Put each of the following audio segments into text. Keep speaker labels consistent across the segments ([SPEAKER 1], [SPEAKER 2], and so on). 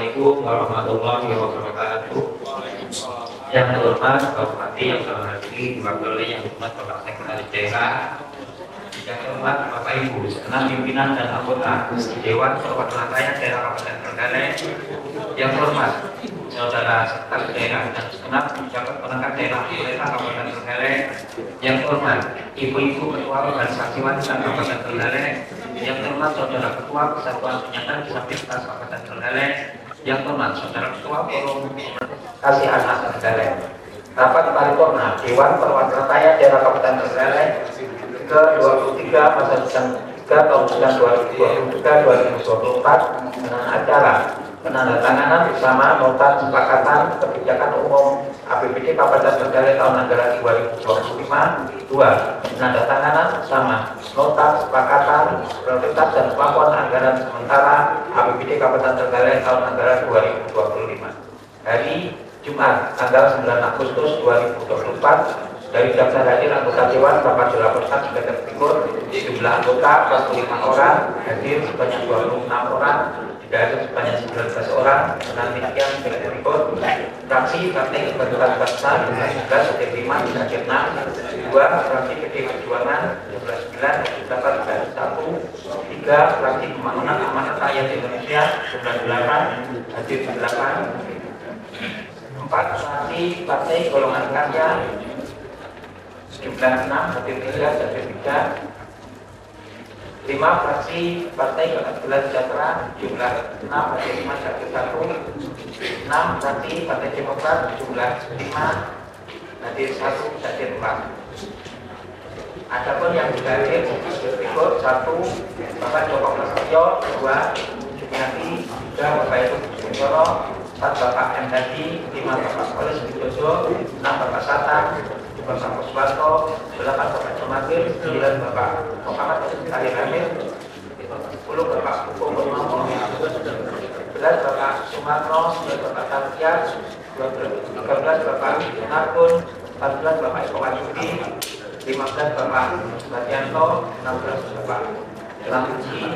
[SPEAKER 1] Assalamualaikum warahmatullahi wabarakatuh. Yang terhormat Bapak Bupati yang telah hadir, diwakili yang terhormat Bapak Sekretaris Daerah, yang terhormat Bapak Ibu segenap pimpinan dan anggota Dewan Perwakilan Rakyat Daerah Kabupaten Trenggalek, yang terhormat Saudara Sekretaris Daerah dan segenap pejabat perangkat daerah pemerintah Kabupaten Trenggalek, yang terhormat Ibu-ibu Ketua Organisasi Wanita Kabupaten Trenggalek, yang terhormat Saudara Ketua Persatuan Penyandang Disabilitas Kabupaten Trenggalek, yang terhormat Saudara Ketua Forum Kasih Anak Trenggalek. Rapat paripurna Dewan Perwakilan Rakyat Daerah Kabupaten Trenggalek ke-23 masa sidang 3 tahun 2023-2024 dengan acara penandatanganan bersama nota kesepakatan kebijakan umum APBD Kabupaten Trenggalek tahun anggaran 2025. 2. Penandatanganan bersama nota kesepakatan prioritas dan pelaporan anggaran sementara APBD Kabupaten Trenggalek tahun anggaran 2025. Hari Jumat tanggal 9 Agustus 2024 dari daftar hadir anggota Dewan dapat dilaporkan sebagai berikut: jumlah anggota 45 orang, hadir sebanyak 26 orang, tidak hadir sebanyak 19 orang. Dengan demikian sebagai berikut: fraksi Partai Kebangkitan Bangsa jumlah 11, hadir 5, tidak hadir 6. 2. Fraksi PD Perjuangan jumlah 9, dapat hadir 1. 3. Fraksi Pembangunan Amanat Rakyat Indonesia jumlah 8, hadir 8. 4. Fraksi Partai Golongan Karya jumlah 6, hadir 3, hadir 3. 5. Fraksi Partai Keadilan Sejahtera jumlah 6, hadir 5, hadir 1. 6. Fraksi Partai Demokrat jumlah 5, hadir 1, hadir 4. Adapun yang tidak hadir berikut: 1. Bapak Joko Prasetyo, 2. Jumiati, 3. Bapak Ibu Sumioro, 4. Bapak M. Hadi, 5. Bapak Polis Widodo, 6. Bapak Satan, Bapak Kuswanto, 8. Bapak Jumatir, 9. Bapak Muhammad Ali Hamid, 10. Bapak Hukum Purnomo, 11. Bapak Sumarno, 9. Bapak Tartiat, 13. Bapak Narkun, 14. Bapak Eko Wahyudi, 15. Bapak Batianto, 16. Bapak Lamuji,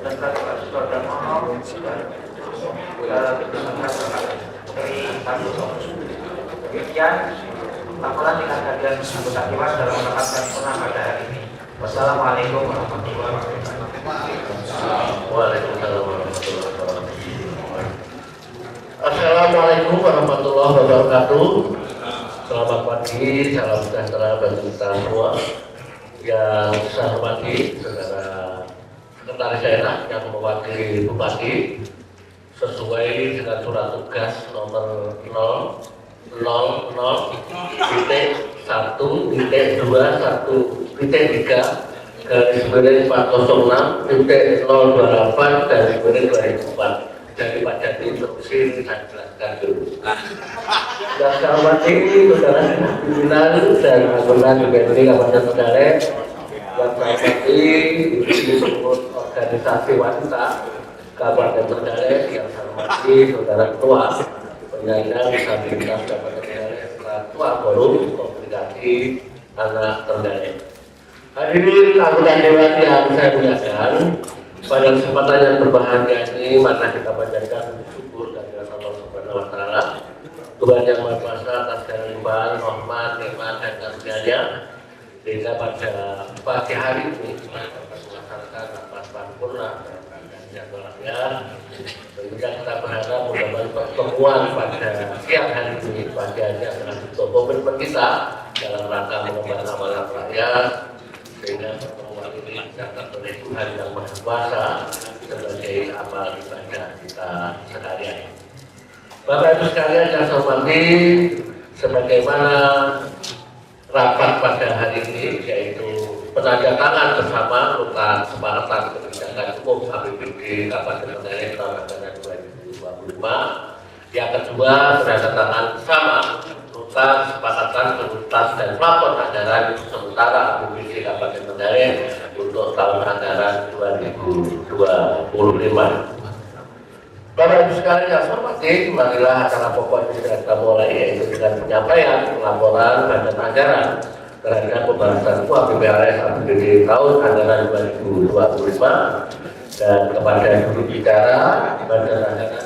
[SPEAKER 1] 19. Bapak Sudarmono, 19. Bapak Tri Santoso. Demikian laporan tingkat hadiran anggota Dewan dalam rapat paripurna pada hari ini. Wassalamualaikum warahmatullahi wabarakatuh.
[SPEAKER 2] Waalaikumsalam warahmatullahi wabarakatuh. Assalamualaikum warahmatullahi wabarakatuh. Selamat pagi, salam sejahtera bagi kita semua. Yang saya hormati saudara Sekretaris Daerah yang mewakili Bupati sesuai dengan surat tugas nomor 000.1.2.1.2/406.028/2004 dari Pak Jati Instruksi saya jelaskan dulu. Yang saya hormati saudara pimpinan dan anggota DPRD Kabupaten Trenggalek, yang saya hormati organisasi wanita Kabupaten Trenggalek, yang saya hormati saudara ketua penyandang disabilitas Kabupaten Trenggalek, ketua forum komunikasi anak Trenggalek. Hadirin anggota dewan yang saya muliakan, pada kesempatan yang berbahagia ini mari kita panjatkan syukur kehadirat Allah Subhanahu wa taala, Tuhan yang Maha Kuasa atas segala limpahan rahmat, nikmat dan karunia-Nya, sehingga pada pagi hari ini kita dapat melaksanakan rapat paripurna dalam keadaan yang walafiat. Sehingga kita berharap mudah-mudahan pertemuan pada siang hari ini pagi hari akan ditutup komitmen kita dalam rangka mengembangkan amanat rakyat, sehingga pertemuan ini dicatat oleh Tuhan yang Maha Kuasa sebagai amal ibadah kita sekalian. Bapak Ibu sekalian yang saya hormati, sebagaimana rapat pada hari ini yaitu penandatangan bersama nota kesepakatan kebijakan umum APBD Kabupaten Trenggalek tahun anggaran 2025. Yang kedua, penandatangan bersama nota kesepakatan prioritas dan plafon anggaran sementara APBD Kabupaten Trenggalek untuk tahun anggaran 2025. Bapak Ibu sekalian yang saya hormati, marilah acara pokok ini kita mulai, yaitu dengan penyampaian laporan badan anggaran terhadap pembahasan APBRS APBD tahun anggaran 2025, dan kepada juru bicara badan anggaran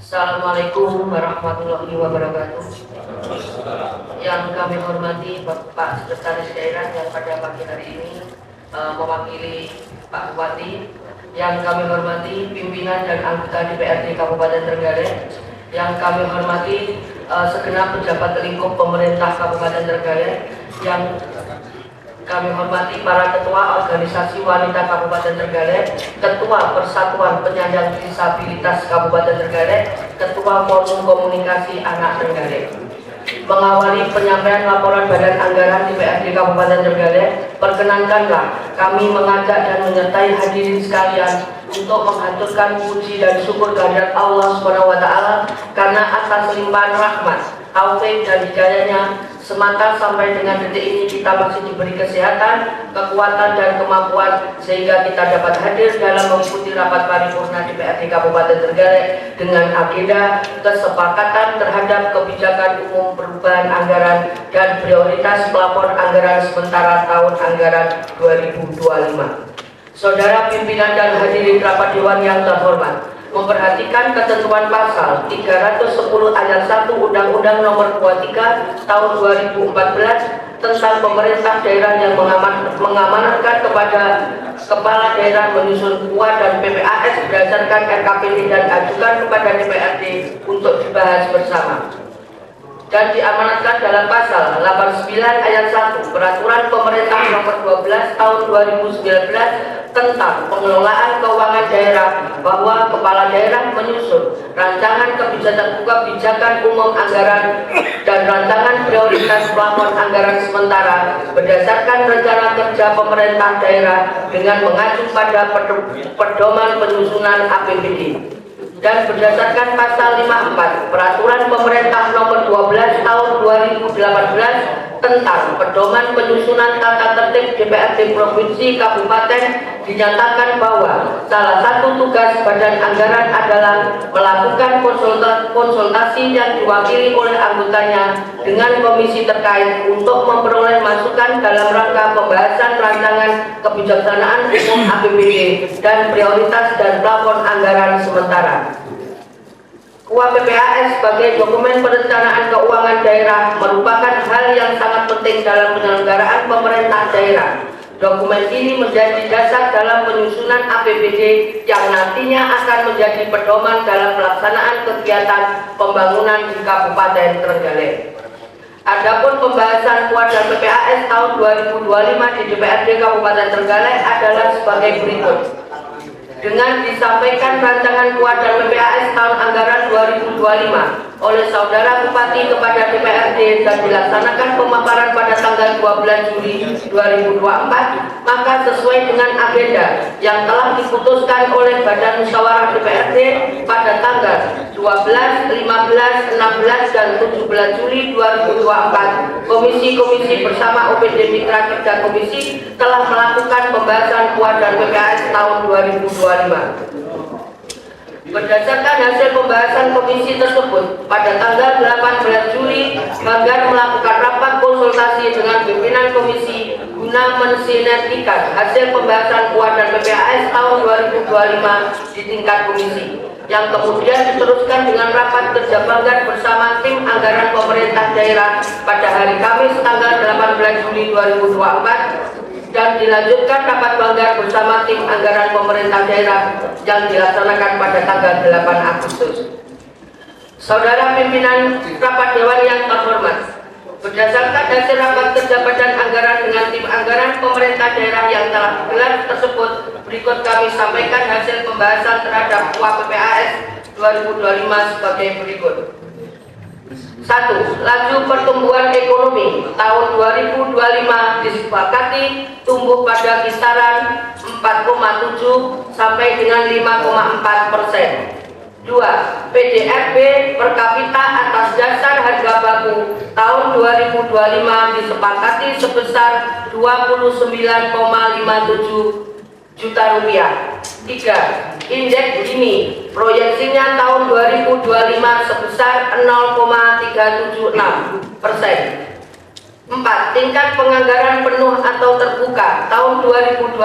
[SPEAKER 3] Assalamualaikum warahmatullahi wabarakatuh. Yang kami hormati Bapak Sekretaris Daerah yang pada pagi hari ini mewakili Pak Bupati. Yang kami hormati pimpinan dan anggota DPRD Kabupaten Trenggalek. Yang kami hormati segenap pejabat lingkup pemerintah Kabupaten Trenggalek. Yang kami hormati para ketua organisasi wanita Kabupaten Trenggalek, ketua Persatuan Penyandang Disabilitas Kabupaten Trenggalek, ketua Forum Komunikasi Anak Trenggalek. Mengawali penyampaian laporan Badan Anggaran DPRD Kabupaten Trenggalek, perkenankanlah kami mengajak dan menyertai hadirin sekalian untuk menghaturkan puji dan syukur kehadirat Allah SWT karena atas limpahan rahmat, taufik dan hidayahnya semata sampai dengan detik ini kita masih diberi kesehatan, kekuatan dan kemampuan sehingga kita dapat hadir dalam mengikuti rapat paripurna DPRD Kabupaten Trenggalek dengan agenda kesepakatan terhadap kebijakan umum perubahan anggaran dan prioritas plafon anggaran sementara tahun anggaran 2025. Saudara pimpinan dan hadirin rapat dewan yang terhormat, memperhatikan ketentuan pasal 310 ayat 1 Undang-Undang Nomor 23 Tahun 2014 tentang pemerintah daerah yang mengamanatkan kepada kepala daerah menyusun KUA dan PPAS berdasarkan RKPD dan ajukan kepada DPRD untuk dibahas bersama. Dan diamanatkan dalam pasal 89 ayat 1 Peraturan Pemerintah Nomor 12 Tahun 2019 tentang pengelolaan keuangan daerah bahwa kepala daerah menyusun rancangan kebijakan umum anggaran dan rancangan prioritas plafon anggaran sementara berdasarkan rencana kerja pemerintah daerah dengan mengacu pada pedoman penyusunan APBD. Dan berdasarkan pasal 54 Peraturan Pemerintah Nomor 12 Tahun 2018 tentang pedoman penyusunan tata tertib DPRD Provinsi Kabupaten dinyatakan bahwa salah satu tugas Badan Anggaran adalah melakukan konsultasi yang diwakili oleh anggotanya dengan komisi terkait untuk memperoleh masukan dalam rangka pembahasan rancangan kebijaksanaan umum APBD dan prioritas dan plafon anggaran sementara. KUA PPAS sebagai dokumen perencanaan keuangan daerah merupakan hal yang sangat penting dalam penyelenggaraan pemerintah daerah. Dokumen ini menjadi dasar dalam penyusunan APBD yang nantinya akan menjadi pedoman dalam pelaksanaan kegiatan pembangunan di Kabupaten Trenggalek. Adapun pembahasan KUA dan PPAS tahun 2025 di DPRD Kabupaten Trenggalek adalah sebagai berikut. Dengan disampaikan rancangan KUA dan PPAS tahun anggaran 2025 oleh Saudara Bupati kepada DPRD dan dilaksanakan pemaparan pada tanggal 12 Juli 2024, maka sesuai dengan agenda yang telah diputuskan oleh Badan Musyawarah DPRD pada tanggal 12, 15, 16, dan 17 Juli 2024, komisi-komisi bersama OPD Mitra Kerja Komisi telah melakukan pembahasan KUA dan PPAS tahun 2025. Berdasarkan hasil pembahasan komisi tersebut, pada tanggal 18 Juli, Banggar melakukan rapat konsultasi dengan pimpinan komisi guna mensinergikan hasil pembahasan KUA dan PPAS tahun 2025 di tingkat komisi, yang kemudian diteruskan dengan rapat kerja Banggar bersama tim anggaran pemerintah daerah pada hari Kamis tanggal 18 Juli 2024, dan dilanjutkan rapat Banggar bersama tim anggaran pemerintah daerah yang dilaksanakan pada tanggal 8 Agustus. Saudara pimpinan rapat dewan yang terhormat, berdasarkan hasil rapat kerja Badan Anggaran dengan tim anggaran pemerintah daerah yang telah digelar tersebut, berikut kami sampaikan hasil pembahasan terhadap KUA PPAS 2025 sebagai berikut. 1. Laju pertumbuhan ekonomi tahun 2025 disepakati tumbuh pada kisaran 4,7 sampai dengan 5,4%. 2. PDRB per kapita atas dasar harga baku tahun 2025 disepakati sebesar 29,57 juta rupiah. 3. Indeks Gini proyeksinya tahun 2025 sebesar 0,376%. 4. 4. Tingkat penganggaran penuh atau terbuka tahun 2025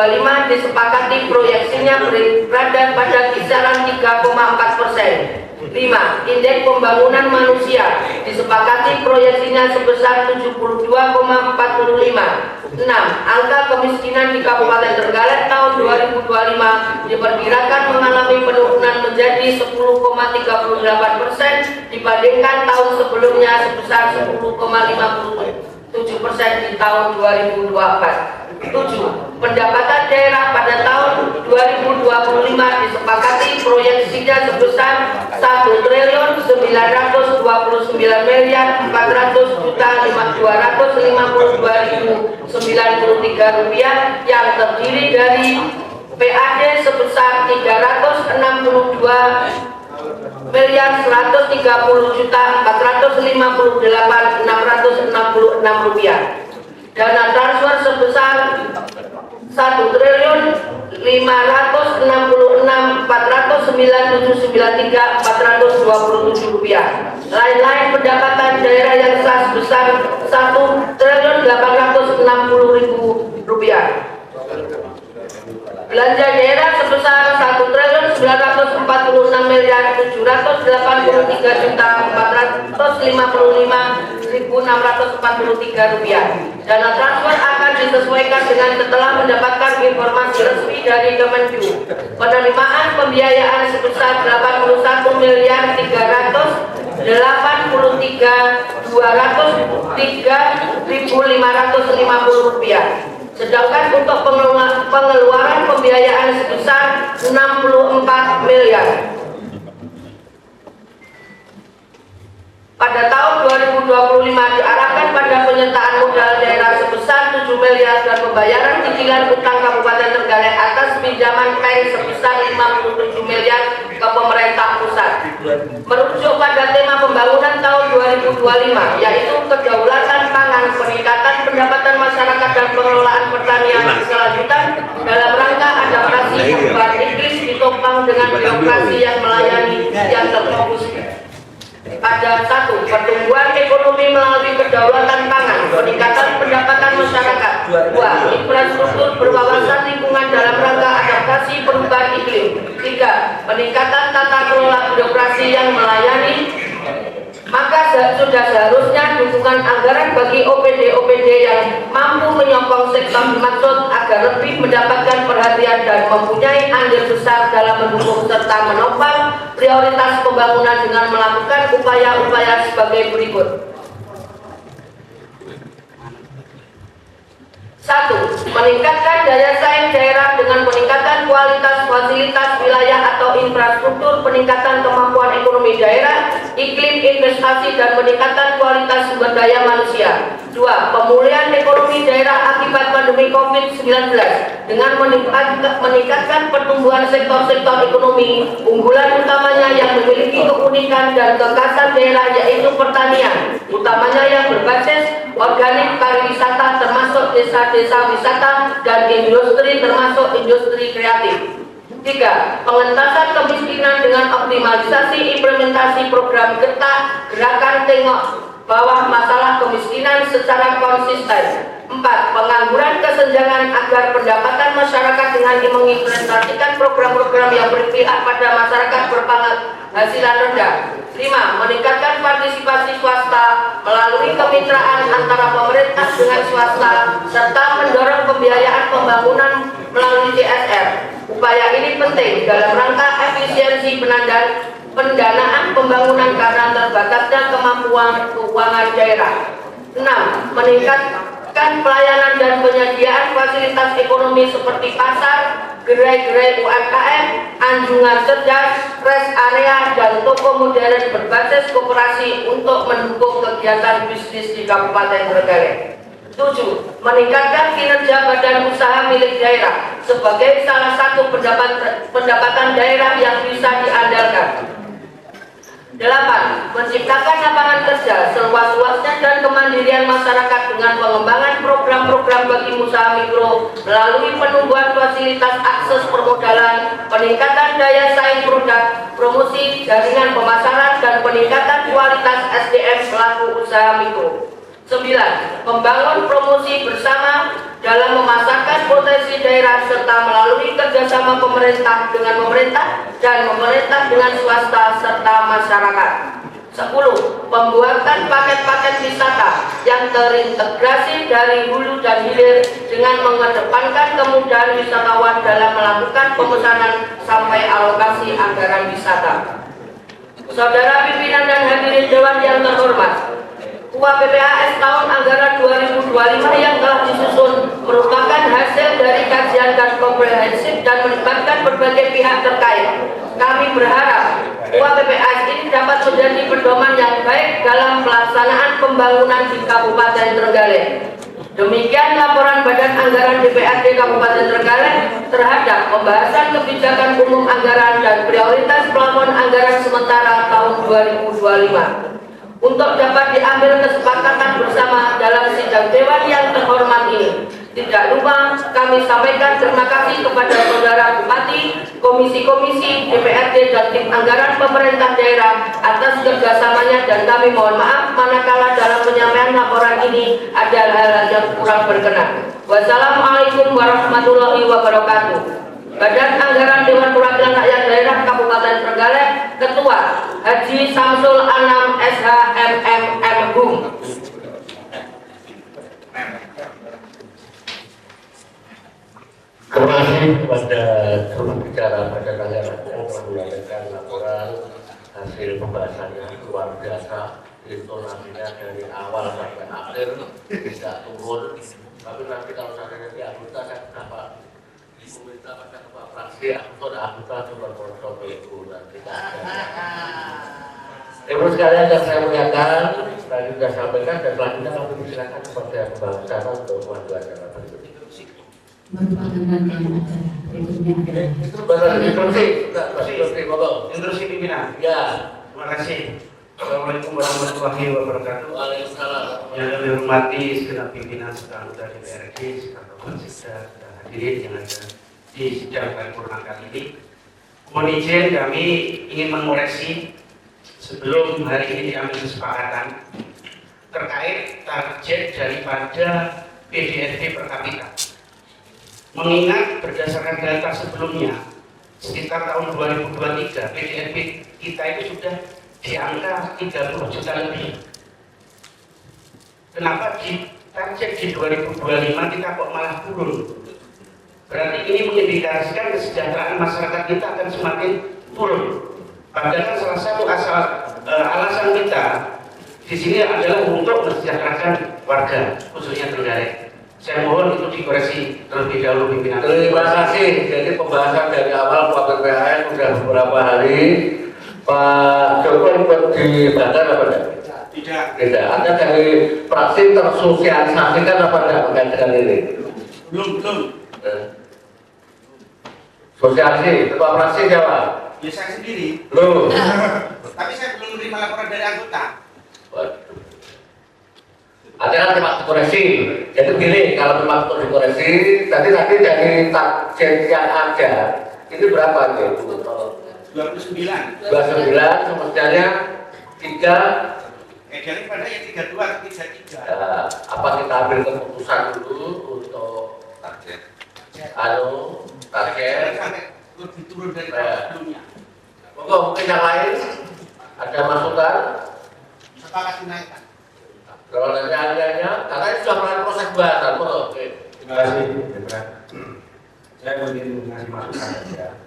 [SPEAKER 3] disepakati proyeksinya berada pada kisaran 3,4%. 5. Indeks pembangunan manusia disepakati proyeksinya sebesar 72,45. 6. Angka kemiskinan di Kabupaten Trenggalek tahun 2025 diperkirakan mengalami penurunan menjadi 10,38% dibandingkan tahun sebelumnya sebesar 10,57% di tahun 2024. 7. Pendapatan daerah pada tahun 2025 disepakati proyeksinya sebesar 1.992.252.252.093 rupiah yang terdiri dari PAD sebesar 330.130.458.666 rupiah. Dana transfer sebesar 1.566.409.793.427 rupiah. Lain-lain pendapatan daerah yang sah sebesar 1.860.000 rupiah. Belanja daerah sebesar 1.993.455.643 rupiah. Dana transfer akan disesuaikan dengan setelah mendapatkan informasi resmi dari Kemenq. Penerimaan pembiayaan sebesar 81.033.203.550 rupiah. Sedangkan untuk pengeluaran pembiayaan sebesar 64 miliar. Pada tahun 2025 diarahkan pada penyertaan modal daerah sebesar 7 miliar dan pembayaran cicilan utang Kabupaten Trenggalek atas pinjaman bank sebesar 57 miliar ke pemerintah pusat. Merujuk pada tema pembangunan tahun 2025 yaitu kedaulatan pangan, peningkatan pendapatan masyarakat dan pengelolaan pertanian berkelanjutan dalam rangka adaptasi perubahan iklim ditopang dengan birokrasi yang melayani yang terfokus pada 1. Pertumbuhan ekonomi melalui kedaulatan pangan, peningkatan pendapatan masyarakat. 2. Infrastruktur berwawasan lingkungan dalam rangka adaptasi perubahan iklim. 3. Peningkatan tata kelola birokrasi yang melayani. Maka sudah seharusnya dukungan anggaran bagi OPD-OPD yang mampu menyokong sektor dimaksud agar lebih mendapatkan perhatian dan mempunyai andil besar dalam mendukung serta menopang prioritas pembangunan dengan melakukan upaya-upaya sebagai berikut. 1. Meningkatkan daya saing daerah dengan peningkatan kualitas fasilitas wilayah atau infrastruktur, peningkatan kemampuan ekonomi daerah, iklim investasi dan peningkatan kualitas sumber daya manusia. 2. Pemulihan ekonomi daerah akibat pandemi COVID-19 dengan meningkatkan pertumbuhan sektor-sektor ekonomi unggulan utamanya yang memiliki keunikan dan kekhasan daerah yaitu pertanian, utamanya yang berbasis organik, pariwisata termasuk desa-desa wisata dan industri termasuk industri kreatif. 3. Pengentasan kemiskinan dengan optimalisasi implementasi program gerakan tengok bawah masalah kemiskinan secara konsisten. 4. Pengangguran kesenjangan agar pendapatan masyarakat dengan mengimplementasikan program-program yang berpihak pada masyarakat berpenghasilan rendah. 5. Meningkatkan partisipasi swasta melalui kemitraan antara pemerintah dengan swasta serta mendorong pembiayaan pembangunan melalui CSR. Upaya ini penting dalam rangka efisiensi pendanaan pembangunan karena terbatasnya kemampuan keuangan daerah. 6. Meningkatkan pelayanan dan penyediaan fasilitas ekonomi seperti pasar, gerai-gerai UMKM, anjungan cerdas, rest area, dan toko modern berbasis koperasi untuk mendukung kegiatan bisnis di Kabupaten Trenggalek. 7. Meningkatkan kinerja badan usaha milik daerah sebagai salah satu pendapatan daerah yang bisa diandalkan. 8. Menciptakan lapangan kerja seluas-luasnya dan kemandirian masyarakat dengan pengembangan program-program bagi usaha mikro melalui penumbuhan fasilitas akses permodalan, peningkatan daya saing produk, promosi jaringan pemasaran, dan peningkatan kualitas SDM pelaku usaha mikro. 9. Membangun promosi bersama dalam memasarkan potensi daerah serta melalui kerjasama pemerintah dengan pemerintah dan pemerintah dengan swasta serta masyarakat. 10. Pembuatan paket-paket wisata yang terintegrasi dari hulu dan hilir dengan mengedepankan kemudahan wisatawan dalam melakukan pemesanan sampai alokasi anggaran wisata. Saudara pimpinan dan hadirin dewan yang terhormat, Ketua PPAS tahun anggaran 2025 yang telah disusun merupakan hasil dari kajian dan komprehensif dan melibatkan berbagai pihak terkait. Kami berharap Ketua PPAS ini dapat menjadi pedoman yang baik dalam pelaksanaan pembangunan di Kabupaten Trenggalek. Demikian laporan Badan Anggaran DPRD Kabupaten Trenggalek terhadap pembahasan kebijakan umum anggaran dan prioritas plafon anggaran sementara tahun 2025. Untuk dapat diambil kesepakatan bersama dalam sidang dewan yang terhormat ini. Tidak lupa kami sampaikan terima kasih kepada Saudara Bupati, komisi-komisi DPRD dan tim anggaran pemerintah daerah atas kerjasamanya, dan kami mohon maaf manakala dalam penyampaian laporan ini ada hal-hal yang kurang berkenan. Wassalamualaikum warahmatullahi wabarakatuh. Badan Anggaran Dewan Perwakilan Rakyat Daerah Kabupaten Trenggalek, Ketua Haji Samsul Anam SH MMM Hum.
[SPEAKER 2] Terima kasih kepada juru bicara Badan Anggaran yang telah menyampaikan laporan hasil pembahasannya luar biasa. Intonasinya dari awal sampai akhir tidak turun. Tapi nanti kalau saya nanti anggota saya dapat meminta pada kepala fraksi atau anggota coba kontrol itu nanti. Ibu sekalian yang saya muliakan, tadi sudah sampaikan dan selanjutnya kami silakan kepada pembahasan untuk maju acara berikut.
[SPEAKER 4] Merupakan rangkaian acara berikutnya adalah
[SPEAKER 2] Itu benar instruksi,
[SPEAKER 1] Instruksi pimpinan.
[SPEAKER 2] Ya.
[SPEAKER 1] Terima kasih. Assalamualaikum warahmatullahi wabarakatuh.
[SPEAKER 2] Waalaikumsalam.
[SPEAKER 1] Yang kami hormati segenap pimpinan serta anggota DPRD, serta Komsisda dan hadirin yang ada di sidang paripurna kali ini. Mohon izin kami ingin mengoreksi sebelum hari ini diambil kesepakatan terkait target daripada PDRB per kapita. Mengingat berdasarkan data sebelumnya, sekitar tahun 2023 PDRB kita itu sudah di angka 30 juta lebih. Kenapa di target di 2025 kita kok malah turun? Berarti ini mengindikasikan kesejahteraan masyarakat kita akan semakin turun. Padahal salah satu alasan kita di sini adalah untuk mensejahterakan warga, khususnya Trenggalek. Saya mohon itu dikoreksi terlebih dahulu pimpinan.
[SPEAKER 2] Terima kasih. Jadi pembahasan dari awal Pak PPAS sudah beberapa hari. Pak Joko ikut di Banten apa tidak?
[SPEAKER 1] Tidak.
[SPEAKER 2] Tidak. Ada dari fraksi tersosialisasikan apa tidak terkait dengan ini?
[SPEAKER 1] Belum.
[SPEAKER 2] Sosialisasi. Ketua fraksi siapa?
[SPEAKER 1] Ya saya sendiri.
[SPEAKER 2] Belum.
[SPEAKER 1] Tapi saya belum menerima laporan dari anggota.
[SPEAKER 2] Waduh. Ada kan tempat dikoreksi. Jadi begini, kalau tempat untuk dikoreksi, tadi dari target yang ada, ini berapa ya?
[SPEAKER 1] 29.
[SPEAKER 2] 29, semestinya 3.
[SPEAKER 1] Dari pada yang 32 ke 33.
[SPEAKER 2] Apa kita ambil keputusan dulu untuk target? Target.
[SPEAKER 1] Sampai lebih turun dari sebelumnya.
[SPEAKER 2] Mungkin yang lain ada masukan?
[SPEAKER 1] Sepakat dinaikkan.
[SPEAKER 2] Kalau lainnya, karena ini sudah melalui proses pembahasan, oke.
[SPEAKER 5] Terima kasih, saya ingin mengasih masukan saja.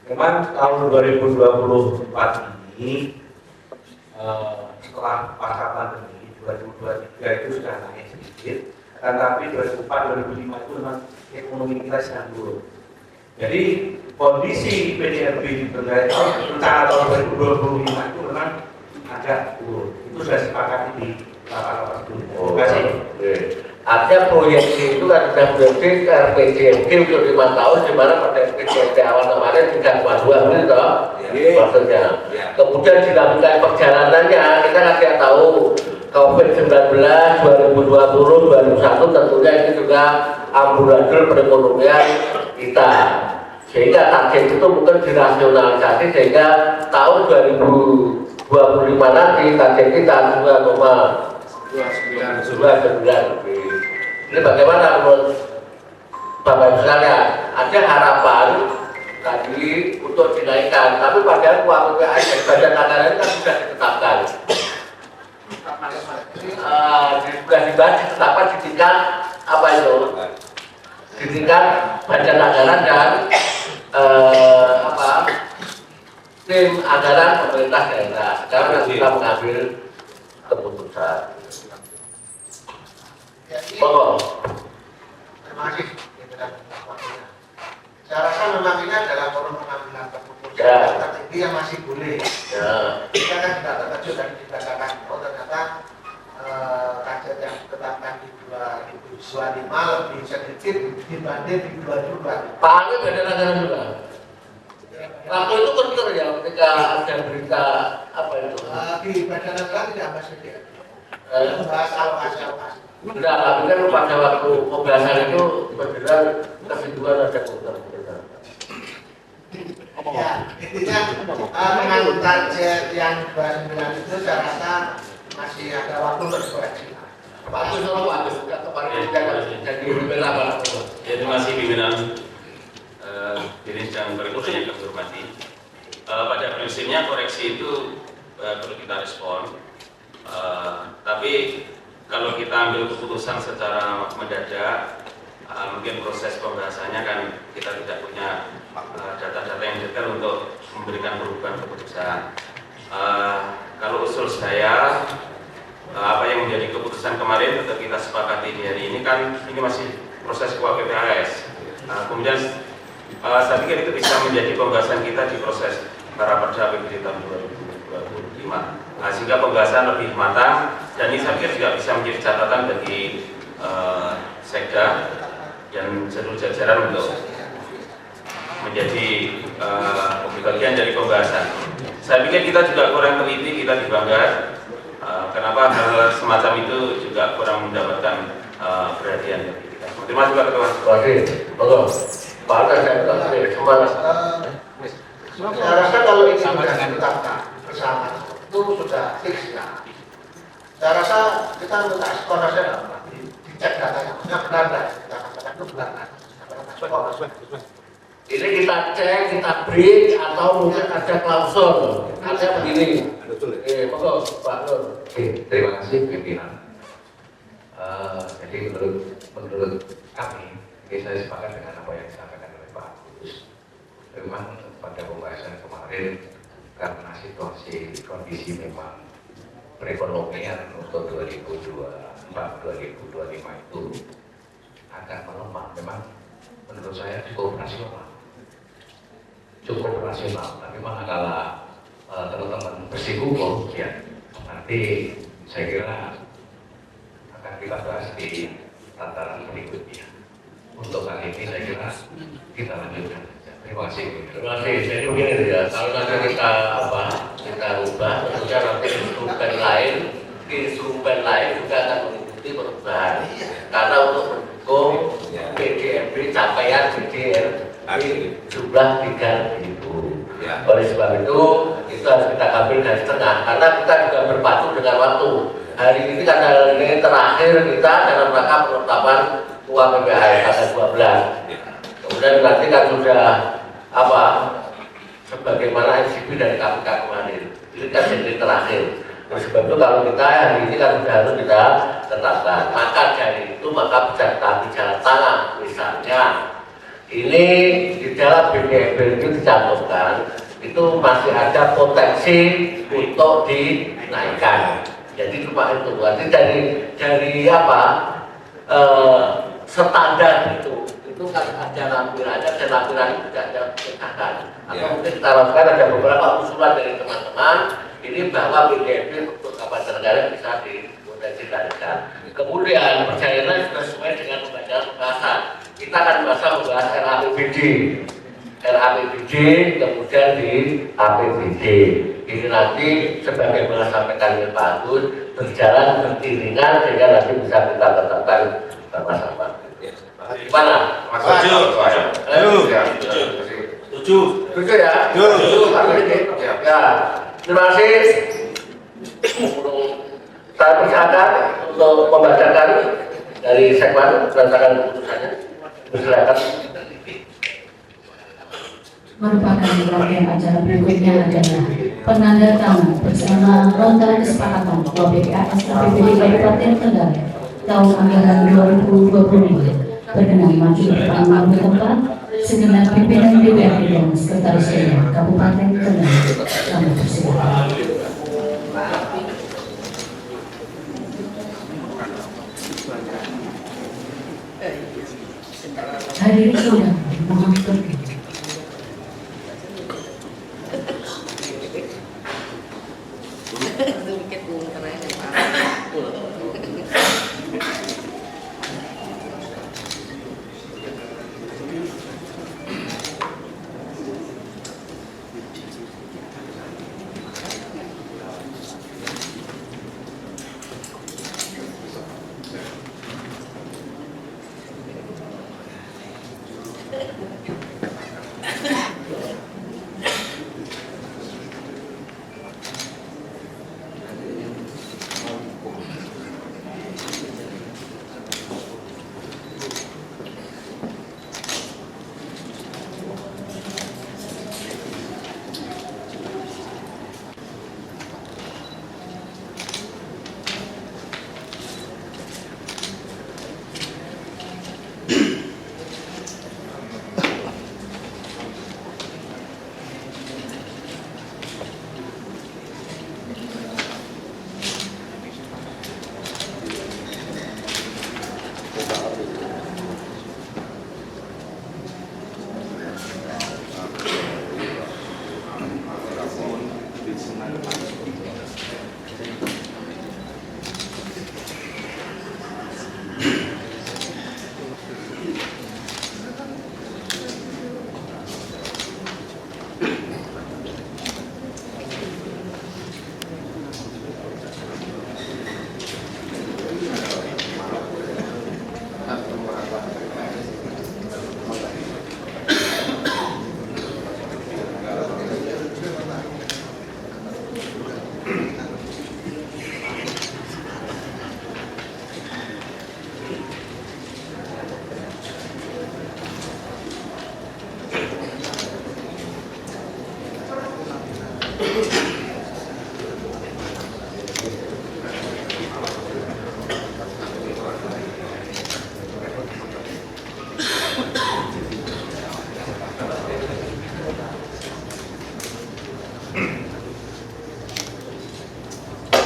[SPEAKER 5] Memang tahun 2024 ini setelah pasca pandemi 2023 itu sudah naik sedikit, tetapi 2004-2005 itu memang ekonomi kita sedang turun. Jadi kondisi PDRB di Trenggalek rencana tahun 2025 itu memang agak turun. Itu sudah sepakati di rapat-rapat sebelumnya. Terima kasih.
[SPEAKER 2] Ada proyeksi itu kan sudah proyeksi RPJMD untuk 5 tahun, di mana pada RPJMD awal kemarin 3,2 miliar toh, maksudnya. Kemudian dilakukan perjalanannya, kita tidak tahu COVID-19 2020, 2021 tentunya ini juga amburadul perekonomian kita. Sehingga target itu mungkin dirasionalisasi sehingga tahun 2025 nanti target kita 29 lebih. Ini bagaimana menurut Bapak Ibu sekalian? Ada harapan tadi untuk dinaikkan, tapi padahal uang PPAS dari Badan Anggaran kan sudah ditetapkan. Sudah dibahas ditetapkan di tingkat apa itu? Di tingkat Badan Anggaran dan tim anggaran pemerintah daerah. Sekarang kita mengambil keputusan.
[SPEAKER 6] Terima kasih. Saya rasa memang ini adalah forum pengambilan keputusan tertinggi yang masih boleh. Kita kan tidak terkejut dan dikatakan, oh ternyata target yang ditetapkan di 2025 lebih sedikit dibanding di 2022.
[SPEAKER 2] Pak Anies Badan Anggaran juga. Waktu itu kental ya ketika ada berita apa itu?
[SPEAKER 6] Di Badan Anggaran tidak masuk dia. Membahas alokasi.
[SPEAKER 2] Tidak, tapi kan pada waktu pembahasan itu benar kesimpulan ada putar-putar.
[SPEAKER 6] Ya, intinya dengan target yang 29 itu saya rasa masih ada waktu untuk dikoreksi.
[SPEAKER 2] Pak Agus sama Pak Agus juga kemarin jadi pimpinan apa?
[SPEAKER 7] Jadi masih pimpinan Dinas dan Perikutan yang kami hormati. Pada prinsipnya koreksi itu perlu kita respon. Tapi kalau kita ambil keputusan secara mendadak, mungkin proses pembahasannya kan kita tidak punya data-data yang detail untuk memberikan perubahan keputusan. Kalau usul saya, apa yang menjadi keputusan kemarin tetap kita sepakati di hari ini kan ini masih proses KUA PPAS. Kemudian saya pikir itu bisa menjadi pembahasan kita di proses para perda APBD tahun 2025. Sehingga pembahasan lebih matang dan ini saya pikir juga bisa menjadi catatan bagi Sekda dan seluruh jajaran untuk menjadi bagian dari pembahasan. Saya pikir kita juga kurang teliti, kita di Banggar. Kenapa hal semacam itu juga kurang mendapatkan perhatian dari kita. Terima kasih Pak Ketua.
[SPEAKER 2] Pak Agus semangat.
[SPEAKER 6] Saya rasa kalau ini sudah ditetapkan bersama itu sudah fix ya. Saya rasa kita minta skor saja, dicek datanya, benar dan kita katakan itu benar.
[SPEAKER 2] Ini kita cek, kita break atau mungkin ada klausul. Ada begini. Monggo Pak Nur.
[SPEAKER 1] Terima kasih pimpinan. Jadi menurut kami, saya sepakat dengan apa yang disampaikan oleh Pak Agus. Memang pada pembahasan kemarin karena situasi kondisi memang perekonomian untuk 2024-2025 itu akan melemah. Memang menurut saya cukup rasional. Tapi manakala teman-teman bersinggung, ya nanti saya kira akan kita bahas di tataran berikutnya. Untuk kali ini saya kira kita lanjutkan. Terima kasih.
[SPEAKER 2] Terima kasih. Jadi begini ya, kalau nanti kita ubah, tentunya nanti instrumen lain juga akan mengikuti perubahan. Karena untuk mendukung PDMB capaian PDRB jumlah 3.000. Oleh sebab itu harus kita ambil dari tengah. Karena kita juga berpacu dengan waktu. Hari ini tanggal ini terakhir kita dalam rangka penetapan uang PPAS tanggal 12. Kemudian nanti kan sudah sebagaimana NCB dari KPK kemarin. Ini kan jadi terakhir. Sebab itu kalau kita hari ini kan sudah harus kita tetapkan. Maka dari itu bicara tangan misalnya ini di dalam BPMB itu dicantumkan itu masih ada potensi untuk dinaikkan. Jadi cuma itu. Berarti dari standar itu kan ada lampirannya dan lampiran itu tidak ada tindakan. Atau mungkin kita lakukan ada beberapa usulan dari teman-teman ini bahwa BPMB untuk kapasitas negara bisa dipotensikan. Kemudian perjalanannya sudah sesuai dengan pembahasan. Kita akan membahas RAPBD, kemudian di APBD. Ini nanti sebagaimana sampaikan Pak Agus berjalan beriringan sehingga nanti bisa kita tetapkan bersama-sama. Gimana? Setuju ya? Setuju. Ya. Terima kasih. Saya persilakan untuk membacakan dari Sekwan berdasarkan keputusannya. Silakan.
[SPEAKER 4] Merupakan rangkaian acara berikutnya adalah penandatanganan bersama nota kesepakatan Ketua BPAS KPPD Kabupaten Trenggalek tahun anggaran 2025 berkenan maju depan waktu tempat segenap pimpinan DPRD dan Sekretaris Daerah Kabupaten Trenggalek. Kami persilakan. Hadirin saudara, mohon pergi.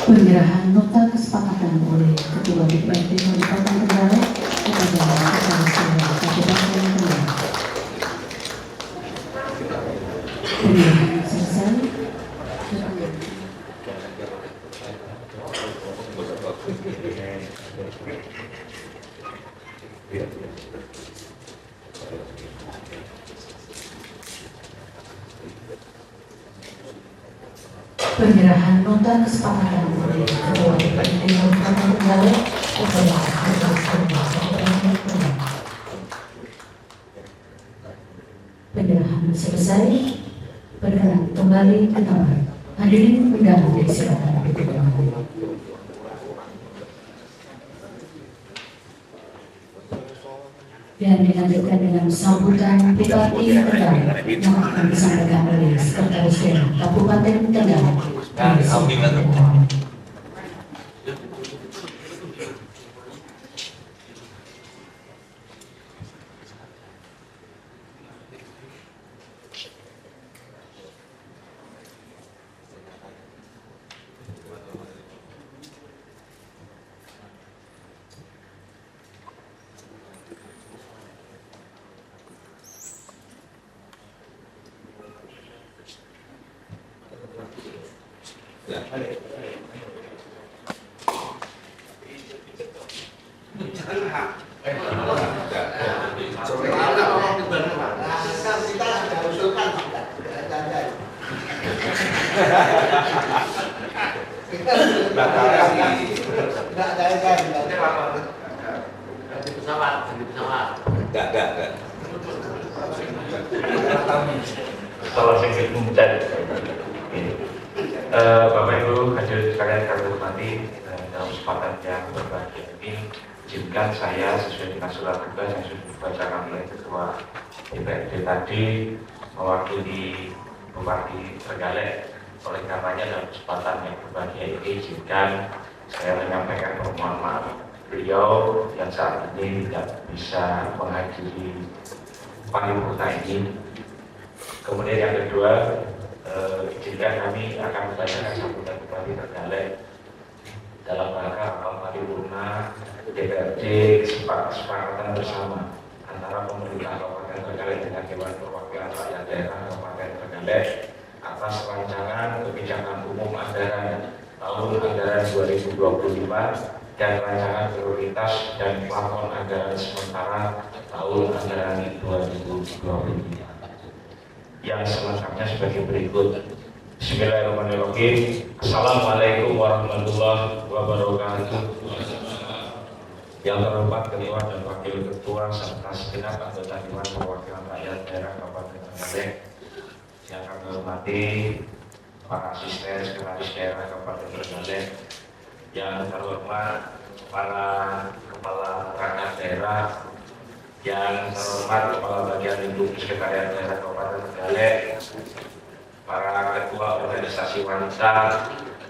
[SPEAKER 4] Penyerahan nota kesepakatan oleh Ketua DPRD Kabupaten Trenggalek kepada Sekretaris Daerah Kabupaten Trenggalek. Penyerahan selesai. Penyerahan nota kesepakatan oleh Ketua DPRD Kabupaten Trenggalek kepada Sekretaris Daerah Kabupaten Trenggalek. Penyerahan selesai. Berkenan kembali ke tempat. Hadirin undangan disilakan duduk kembali. Dan dilanjutkan dengan sambutan Bupati Trenggalek yang akan disampaikan oleh Sekretaris Daerah Kabupaten Trenggalek.
[SPEAKER 1] Bapak Ibu hadirin sekalian kami hormati, dalam kesempatan yang berbahagia ini, izinkan saya sesuai dengan surat tugas yang sudah dibacakan oleh Ketua DPRD tadi mewakili Bupati Trenggalek. Oleh karenanya dalam kesempatan yang berbahagia ini, izinkan saya menyampaikan permohonan maaf beliau yang saat ini tidak bisa menghadiri paripurna ini. Kemudian yang kedua, izinkan kami akan membacakan sambutan Bupati Trenggalek dalam rangka rapat paripurna DPRD kesepakatan bersama antara pemerintah Kabupaten Trenggalek dengan Dewan Perwakilan Rakyat Daerah Kabupaten Trenggalek atas rancangan kebijakan umum anggaran tahun anggaran 2025 dan rancangan prioritas dan plafon anggaran sementara tahun anggaran 2025 yang selengkapnya sebagai berikut. Bismillahirrahmanirrahim. Assalamualaikum warahmatullahi wabarakatuh. Yang terhormat Ketua dan Wakil Ketua serta segenap anggota Dewan Perwakilan Rakyat Daerah Kabupaten Trenggalek yang kami hormati para asisten sekretaris daerah Kabupaten Trenggalek, yang terhormat para kepala perangkat daerah, yang terhormat Kepala Bagian Lingkup Sekretariat Daerah Kabupaten Trenggalek, para ketua organisasi wanita,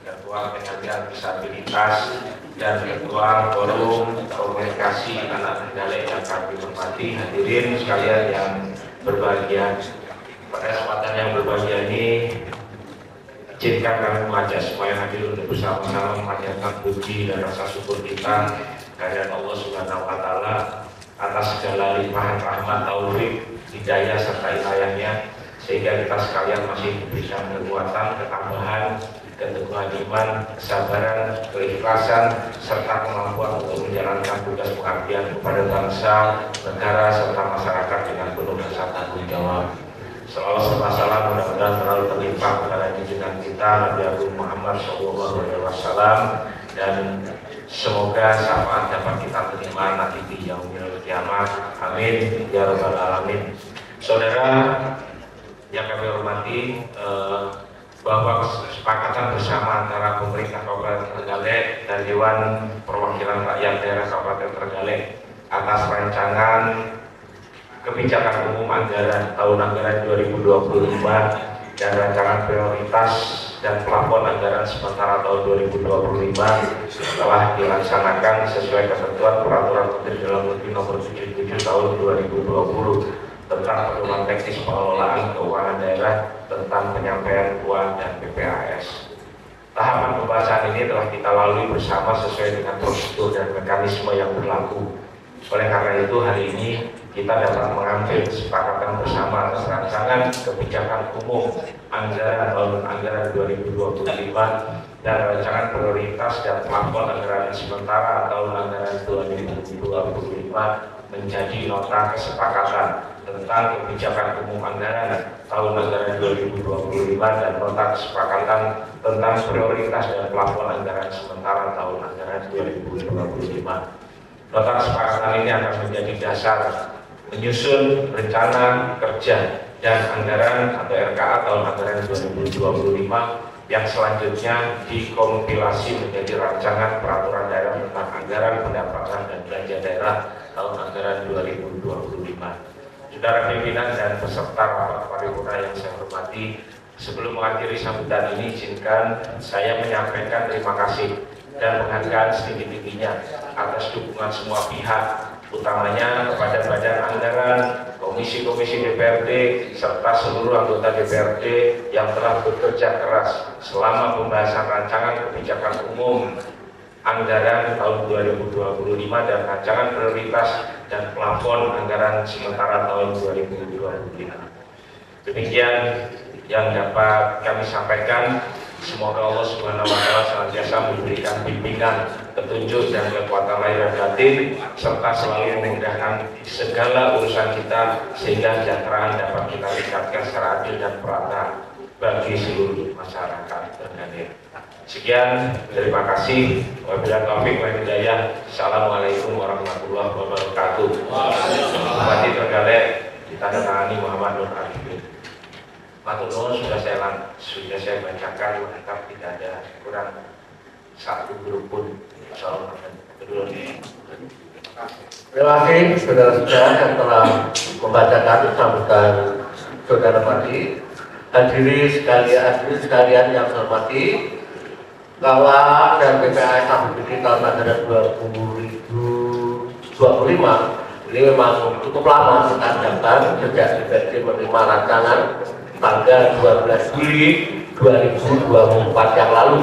[SPEAKER 1] ketua penyandang disabilitas, dan ketua forum komunikasi anak Trenggalek yang kami hormati, hadirin sekalian yang berbahagia. Pada kesempatan yang berbahagia ini, izinkan kami mengajak semua yang hadir untuk bersama-sama memanjatkan puji dan rasa syukur kita kehadirat Allah Subhanahu wa Ta'ala atas segala limpahan rahmat, taufik, hidayah serta inayahnya, sehingga kita sekalian masih diberikan kekuatan, ketambahan, keteguhan iman, kesabaran, keikhlasan, serta kemampuan untuk menjalankan tugas pengabdian kepada bangsa, negara, serta masyarakat dengan penuh rasa tanggung jawab. Salawat serta salam mudah-mudahan selalu terlimpah kepada junjungan kita Nabi Agung Muhammad SAW, dan semoga syafaat dapat kita terima nanti di yaumil kiamat. Amin ya rabbal alamin. Saudara yang kami hormati, bahwa kesepakatan bersama antara pemerintah Kabupaten Trenggalek dan Dewan Perwakilan Rakyat Daerah Kabupaten Trenggalek atas rancangan kebijakan umum anggaran tahun anggaran 2025 dan rancangan prioritas dan plafon anggaran sementara tahun 2025 telah dilaksanakan sesuai ketentuan Peraturan Menteri Dalam Negeri Nomor 77 Tahun 2020 tentang pedoman teknis pengelolaan keuangan daerah tentang penyampaian uang dan PPAS. Tahapan pembahasan ini telah kita lalui bersama sesuai dengan prosedur dan mekanisme yang berlaku. Oleh karena itu, hari ini kita dapat mengambil kesepakatan bersama atas rancangan kebijakan umum anggaran tahun anggaran 2025 dan rancangan prioritas dan plafon anggaran sementara tahun anggaran 2025 menjadi nota kesepakatan tentang kebijakan umum anggaran tahun anggaran 2025 dan nota kesepakatan tentang prioritas dan plafon anggaran sementara tahun anggaran 2025. Nota kesepakatan ini akan menjadi dasar menyusun rencana kerja dan anggaran atau RKA tahun anggaran 2025 yang selanjutnya dikompilasi menjadi rancangan peraturan daerah tentang anggaran pendapatan dan belanja daerah tahun anggaran 2025. Saudara pimpinan dan peserta rapat paripurna yang saya hormati, sebelum mengakhiri sambutan ini, izinkan saya menyampaikan terima kasih dan penghargaan setinggi-tingginya atas dukungan semua pihak, utamanya kepada Badan Anggaran, Komisi-komisi DPRD, serta seluruh anggota DPRD yang telah bekerja keras selama pembahasan rancangan kebijakan umum anggaran tahun 2025 dan rancangan prioritas dan plafon anggaran sementara tahun 2025. Demikian yang dapat kami sampaikan. Semoga Allah Subhanahu wa Ta'ala senantiasa memberikan bimbingan, petunjuk dan kekuatan lahir dan batin, serta selalu memudahkan segala urusan kita sehingga kesejahteraan dapat kita tingkatkan secara adil dan merata bagi seluruh masyarakat Trenggalek. Sekian, terima kasih. Wabillahi taufiq wal hidayah. Assalamualaikum warahmatullahi wabarakatuh. Bupati Trenggalek ditandatangani Muhammad Nur Arifin. Matur nuwun sudah saya bacakan lengkap, tidak ada kurang.
[SPEAKER 2] satu grup pun. Terima kasih saudara-saudara yang telah membacakan sambutan saudara Pati. Hadirin sekalian yang saya hormati, Kawah dan BPAS APBD tahun anggaran 2025 ini memang cukup lama kita daftar sejak DPRD menerima rancangan tanggal 12 Juli 2024 yang lalu.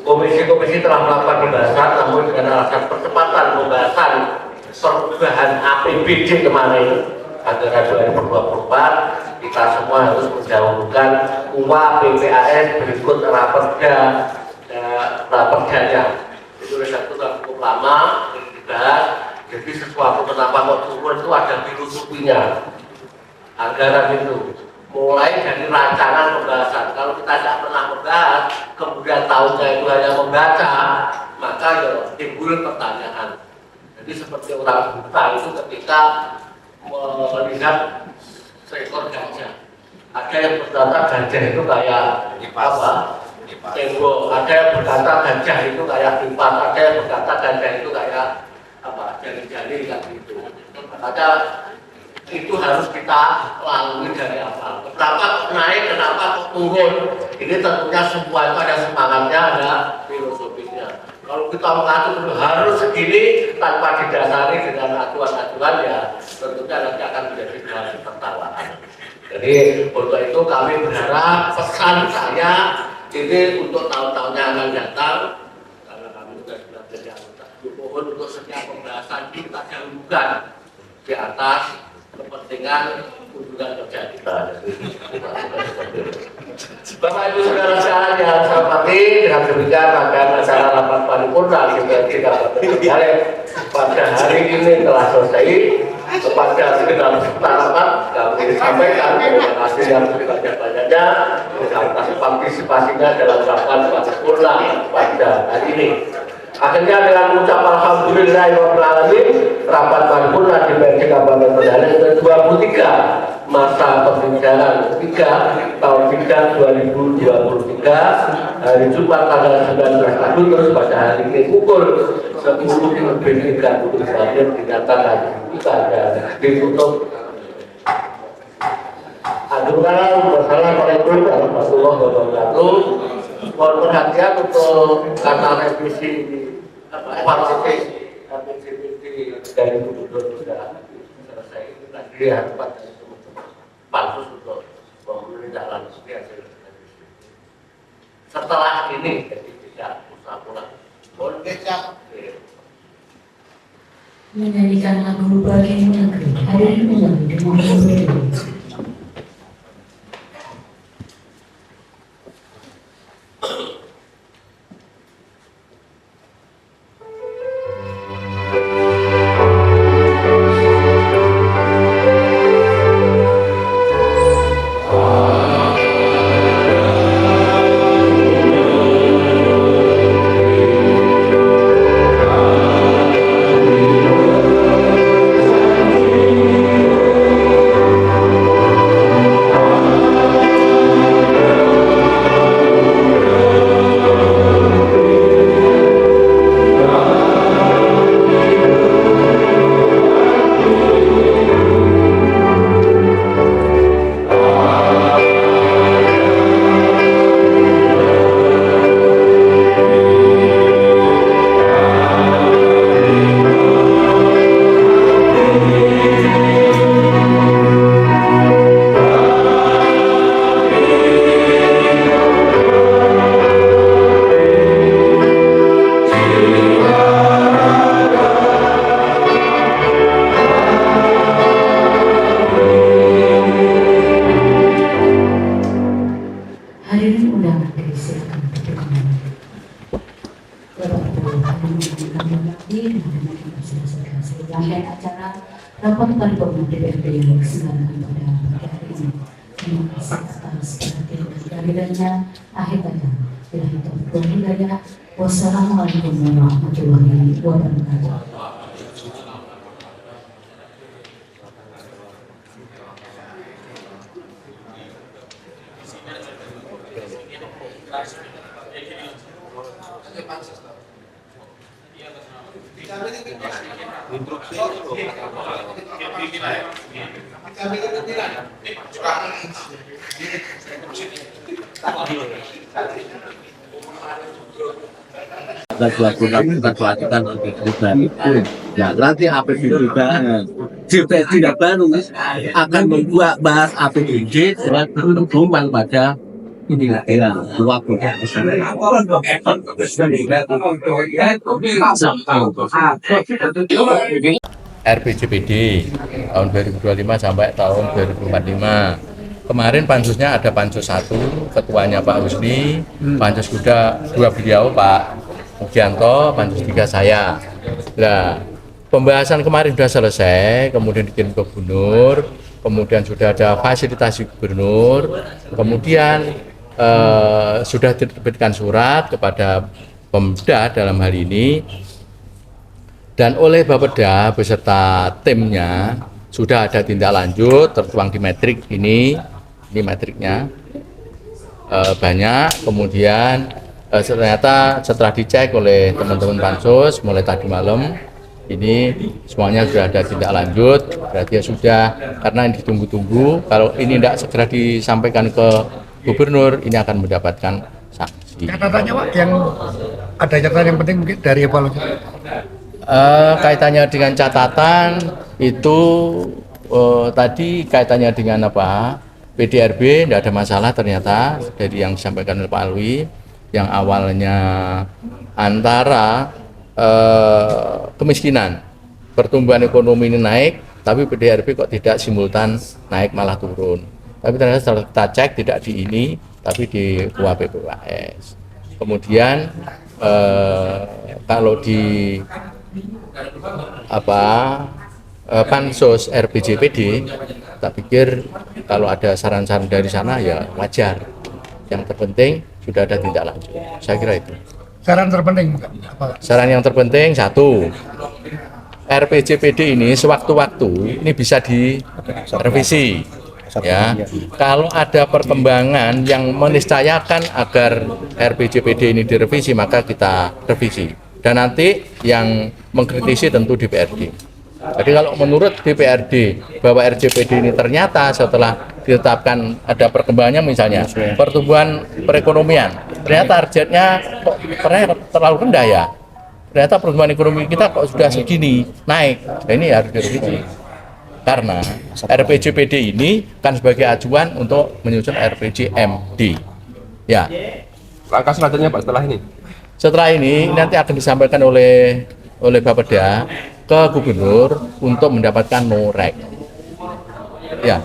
[SPEAKER 2] Komisi-komisi telah melakukan pembahasan, namun dengan alasan percepatan pembahasan perubahan APBD kemarin anggaran 2024, kita semua harus mendahulukan UA PPAS berikut raperdanya. Itu resep itu cukup lama dibahas. Jadi sesuatu kenapa kok turun itu ada filosofinya anggaran itu. Mulai dari rancangan pembahasan. Kalau kita tidak pernah membahas, kemudian tahunnya itu hanya membaca, maka ya timbul pertanyaan. Jadi seperti orang buta itu ketika melihat seekor gajah. Ada yang berkata gajah itu kayak apa? Tembok. Ada yang berkata gajah itu kayak kipas. Ada yang berkata gajah itu kayak apa? Jari-jari kan gitu. Maka itu harus kita lalui dari awal. Kenapa naik, kenapa kok turun? Ini tentunya semua itu ada semangatnya, ada filosofinya. Kalau kita mengatur harus segini tanpa didasari dengan acuan-acuan, ya tentunya nanti akan menjadi bahan pertawaan. Jadi untuk itu kami berharap pesan saya ini untuk tahun-tahun yang akan datang, karena kami juga sudah belajar, mohon untuk setiap pembahasan kita dahulukan di atas kepentingan kunjungan kerja kita. Bapak Ibu saudara-saudara yang saya hormati, dengan demikian rangkaian acara rapat paripurna DPRD Kabupaten Trenggalek pada hari ini telah selesai. Kepada segenap peserta rapat kami sampaikan terima kasih yang sebanyak-banyaknya atas partisipasinya dalam rapat paripurna pada hari ini. Akhirnya dengan mengucap alhamdulillahirrahmanirrahim, rapat paripurna DPRD Kabupaten Trenggalek ke-23 masa pembicaraan 3 tahun 2023 hari Jumat tanggal 19 Agustus pada hari ini pukul 10.30 dinyatakan dibuka dan ditutup. Wassalamualaikum warahmatullahi wabarakatuh. Mohon perhatian untuk karena revisi APBD dari gubernur sudah selesai. Tadi harus pada pansus untuk menindaklanjuti hasil revisi. Setelah ini jadi tidak usah pulang. Mohon kecap.
[SPEAKER 4] Menyanyikan lagu Bagian Negeri. Hadirin ulangi dengan berdiri. Rangkaian acara rapat paripurna DPRD yang diselenggarakan pada pagi hari ini. Terima kasih atas perhatian dan kehadirannya. Akhir kata, billahi taufiq wal hidayah. Wassalamualaikum warahmatullahi wabarakatuh.
[SPEAKER 2] Ya, nanti APBD tidak baru akan membuat bahas APBD dengan berhubungan pada
[SPEAKER 8] RPJPD tahun 2025 sampai tahun 2045. Kemarin pansusnya ada pansus 1, ketuanya Pak Husni, pansus kedua 2 beliau Pak Mugianto, pansus 3 saya. Nah, pembahasan kemarin sudah selesai, kemudian dikirim ke gubernur, kemudian sudah ada fasilitasi gubernur, kemudian sudah diterbitkan surat kepada Pemda dalam hal ini, dan oleh Bapeda beserta timnya sudah ada tindak lanjut tertuang di metrik ini metriknya banyak. Kemudian ternyata setelah dicek oleh teman-teman pansus mulai tadi malam ini semuanya sudah ada tindak lanjut, berarti ya sudah, karena ini ditunggu-tunggu. Kalau ini tidak segera disampaikan ke gubernur, ini akan mendapatkan sanksi.
[SPEAKER 9] Catatannya Pak, yang ada catatan yang penting mungkin dari evaluasi.
[SPEAKER 8] Kaitannya dengan catatan itu tadi kaitannya dengan apa? PDRB tidak ada masalah ternyata dari yang disampaikan oleh Pak Alwi, yang awalnya antara kemiskinan, pertumbuhan ekonomi ini naik, tapi PDRB kok tidak simultan naik malah turun. Tapi ternyata setelah kita cek tidak di ini, tapi di UAPPWS. Kemudian kalau di pansus RPJPD, tak pikir kalau ada saran-saran dari sana ya wajar. Yang terpenting sudah ada tindak lanjut. Saya kira itu.
[SPEAKER 9] Saran terpenting apa?
[SPEAKER 8] Saran yang terpenting 1, RPJPD ini sewaktu-waktu ini bisa direvisi. Ya, kalau ada perkembangan yang meniscayakan agar RPJPD ini direvisi, maka kita revisi. Dan nanti yang mengkritisi tentu DPRD. Jadi kalau menurut DPRD bahwa RJPD ini ternyata setelah ditetapkan ada perkembangannya, misalnya pertumbuhan perekonomian, ternyata targetnya kok terlalu rendah ya. Ternyata pertumbuhan ekonomi kita kok sudah segini naik. Nah, ini harus direvisi. Karena RPJPD ini kan sebagai acuan untuk menyusun RPJMD. Ya.
[SPEAKER 10] Langkah selanjutnya Pak setelah ini?
[SPEAKER 8] Setelah ini nanti akan disampaikan oleh Bapeda ke gubernur untuk mendapatkan norek. Ya.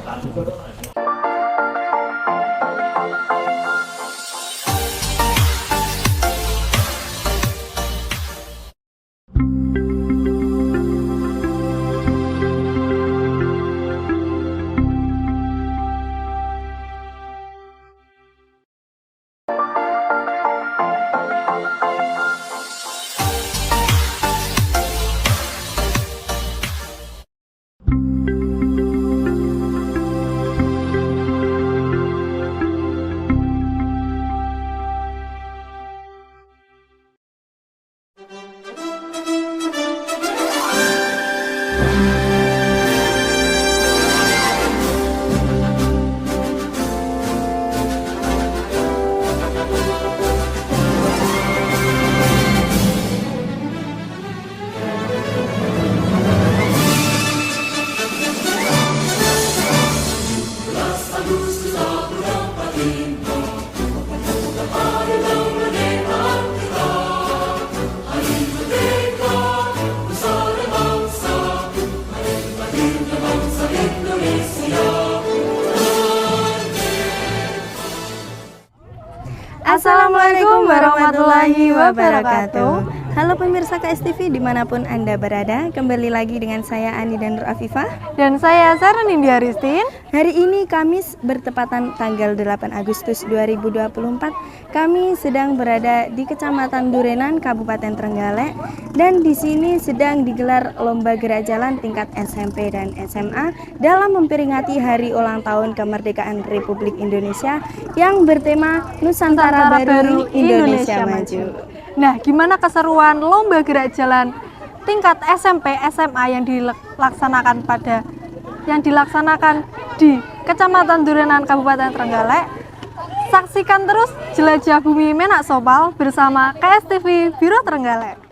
[SPEAKER 11] Assalamualaikum warahmatullahi wabarakatuh. Halo pemirsa KSTV dimanapun Anda berada, kembali lagi dengan saya Ani dan Nur Afifah.
[SPEAKER 12] Dan saya Sarah Nindya Aristin.
[SPEAKER 11] Hari ini Kamis bertepatan tanggal 8 Agustus 2024. Kami sedang berada di Kecamatan Durenan, Kabupaten Trenggalek. Dan di sini sedang digelar lomba gerak jalan tingkat SMP dan SMA dalam memperingati Hari Ulang Tahun Kemerdekaan Republik Indonesia yang bertema Nusantara Baru Indonesia Maju.
[SPEAKER 12] Nah, gimana keseruan lomba gerak jalan tingkat SMP SMA yang dilaksanakan di Kecamatan Durenan Kabupaten Trenggalek? Saksikan terus Jelajah Bumi Menak Sopal bersama KSTV Biro Trenggalek.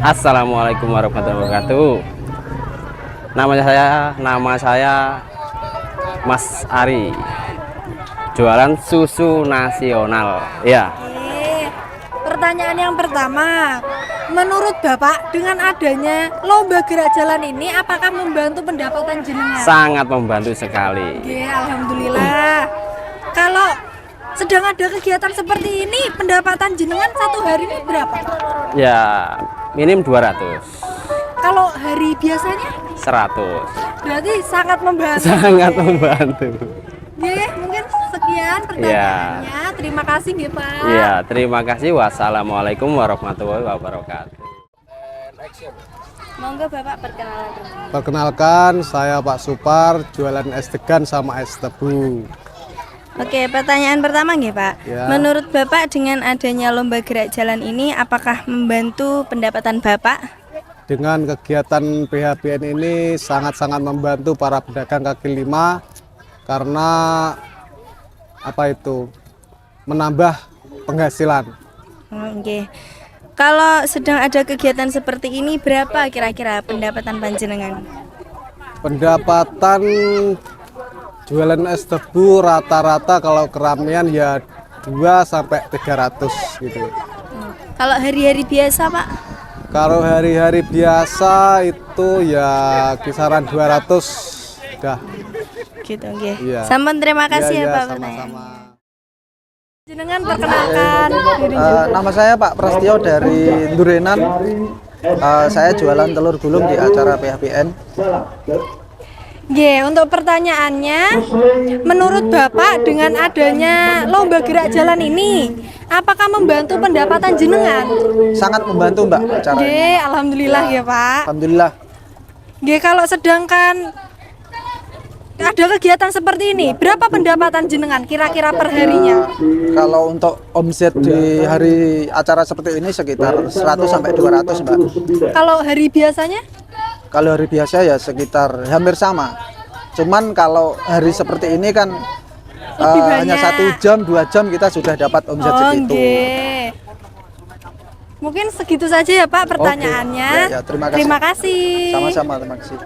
[SPEAKER 13] Assalamualaikum warahmatullahi wabarakatuh. Nama saya Mas Ari. Jualan susu nasional. Ya.
[SPEAKER 12] Pertanyaan yang pertama, menurut Bapak dengan adanya lomba gerak jalan ini apakah membantu pendapatan jenengan?
[SPEAKER 13] Sangat membantu sekali.
[SPEAKER 12] Alhamdulillah. Kalau sedang ada kegiatan seperti ini, pendapatan jenengan satu hari ini berapa?
[SPEAKER 13] Ya, minim 200.
[SPEAKER 12] Kalau hari biasanya?
[SPEAKER 13] 100.
[SPEAKER 12] Berarti sangat membantu.
[SPEAKER 13] Sangat membantu.
[SPEAKER 12] Mungkin sekian pertanyaannya. Terima kasih Pak.
[SPEAKER 13] Iya, terima kasih. Wassalamualaikum warahmatullahi wabarakatuh.
[SPEAKER 11] Monggo Bapak perkenalan.
[SPEAKER 9] Perkenalkan, saya Pak Supar, jualan es degan sama es tebu.
[SPEAKER 11] Oke, pertanyaan pertama nih Pak.
[SPEAKER 9] Ya.
[SPEAKER 11] Menurut Bapak dengan adanya lomba gerak jalan ini apakah membantu pendapatan Bapak?
[SPEAKER 9] Dengan kegiatan PHBN ini sangat-sangat membantu para pedagang kaki lima karena menambah penghasilan.
[SPEAKER 11] Oke. Kalau sedang ada kegiatan seperti ini berapa kira-kira pendapatan panjenengan?
[SPEAKER 9] Pendapatan Jualan es tebu rata-rata kalau keramaian ya 2 sampai 300 gitu.
[SPEAKER 11] Kalau hari-hari biasa, Pak?
[SPEAKER 9] Kalau hari-hari biasa itu ya kisaran 200 dah.
[SPEAKER 11] Gitu, nggih.
[SPEAKER 9] Iya.
[SPEAKER 11] Sampun terima kasih
[SPEAKER 9] Iya,
[SPEAKER 11] ya, Pak.
[SPEAKER 9] sama-sama.
[SPEAKER 12] Jenengan perkenalkan diri.
[SPEAKER 14] Nama saya Pak Prastio dari Durenan. Saya jualan telur gulung di acara PHBN.
[SPEAKER 12] Nggih, untuk pertanyaannya, menurut Bapak dengan adanya lomba gerak jalan ini, apakah membantu pendapatan jenengan?
[SPEAKER 14] Sangat membantu Mbak acara ini.
[SPEAKER 12] Nggih, alhamdulillah ya, Pak.
[SPEAKER 14] Alhamdulillah.
[SPEAKER 12] Nggih, kalau sedangkan ada kegiatan seperti ini, berapa pendapatan jenengan kira-kira per harinya?
[SPEAKER 14] Kalau untuk omset di hari acara seperti ini sekitar 100 sampai 200 Mbak.
[SPEAKER 12] Kalau hari biasanya?
[SPEAKER 14] Kalau hari biasa ya sekitar hampir sama. Cuman kalau hari seperti ini kan hanya 1 jam, 2 jam kita sudah dapat omset segitu.
[SPEAKER 12] Nggih. Mungkin segitu saja ya Pak pertanyaannya.
[SPEAKER 14] Ya, terima kasih.
[SPEAKER 12] Terima kasih.
[SPEAKER 14] Sama-sama, terima kasih.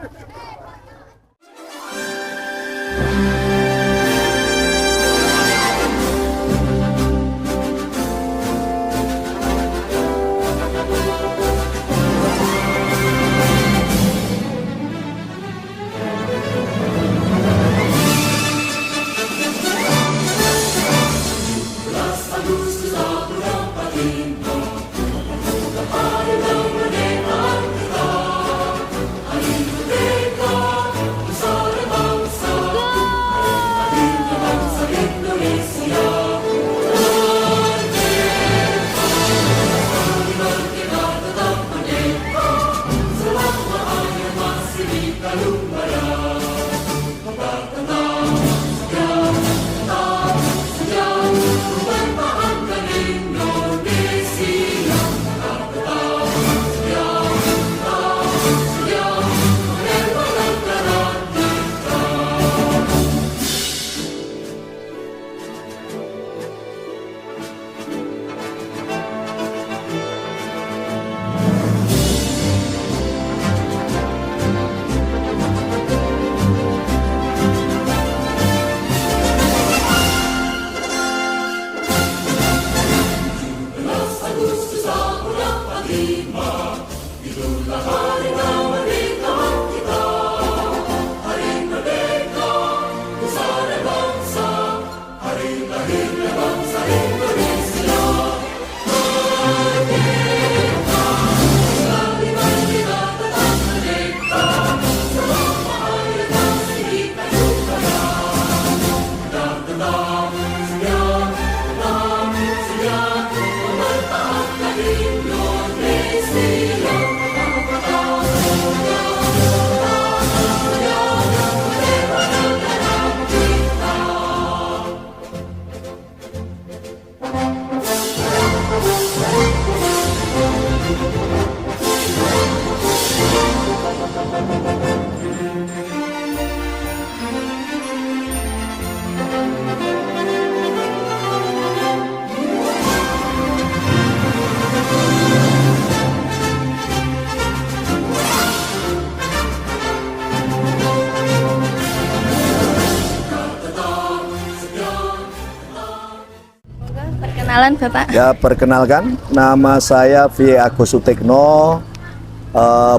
[SPEAKER 11] Perkenalan Bapak.
[SPEAKER 15] Ya, perkenalkan, nama saya V. Agus Sutikno,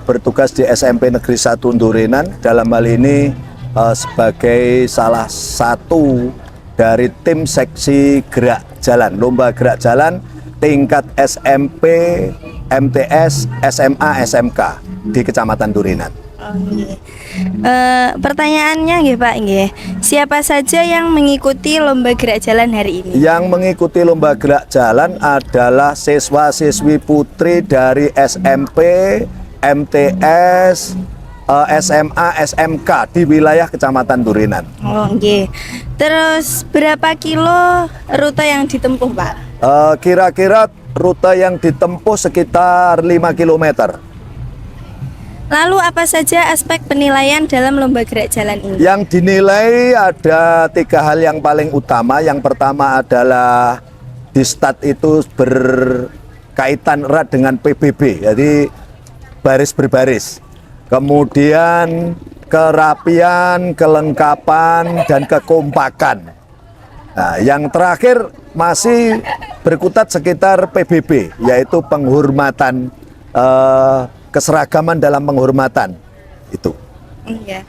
[SPEAKER 15] bertugas di SMP Negeri 1 Durenan. Dalam hal ini sebagai salah satu dari tim seksi gerak jalan, lomba gerak jalan tingkat SMP, MTS, SMA, SMK di Kecamatan Durenan.
[SPEAKER 11] Pertanyaannya nggih Pak, nggih. Siapa saja yang mengikuti lomba gerak jalan hari ini?
[SPEAKER 15] Yang mengikuti lomba gerak jalan adalah siswa-siswi putri dari SMP, MTS, SMA, SMK di wilayah Kecamatan Durenan.
[SPEAKER 11] Oh, nggih. Terus berapa kilo rute yang ditempuh, Pak?
[SPEAKER 15] Kira-kira rute yang ditempuh sekitar 5 km.
[SPEAKER 11] Lalu apa saja aspek penilaian dalam lomba gerak jalan ini?
[SPEAKER 15] Yang dinilai ada 3 hal yang paling utama. Yang pertama adalah di start itu berkaitan erat dengan PBB, jadi baris berbaris. Kemudian kerapian, kelengkapan, dan kekompakan. Nah, yang terakhir masih berkutat sekitar PBB, yaitu penghormatan, keseragaman dalam penghormatan itu.
[SPEAKER 11] Iya.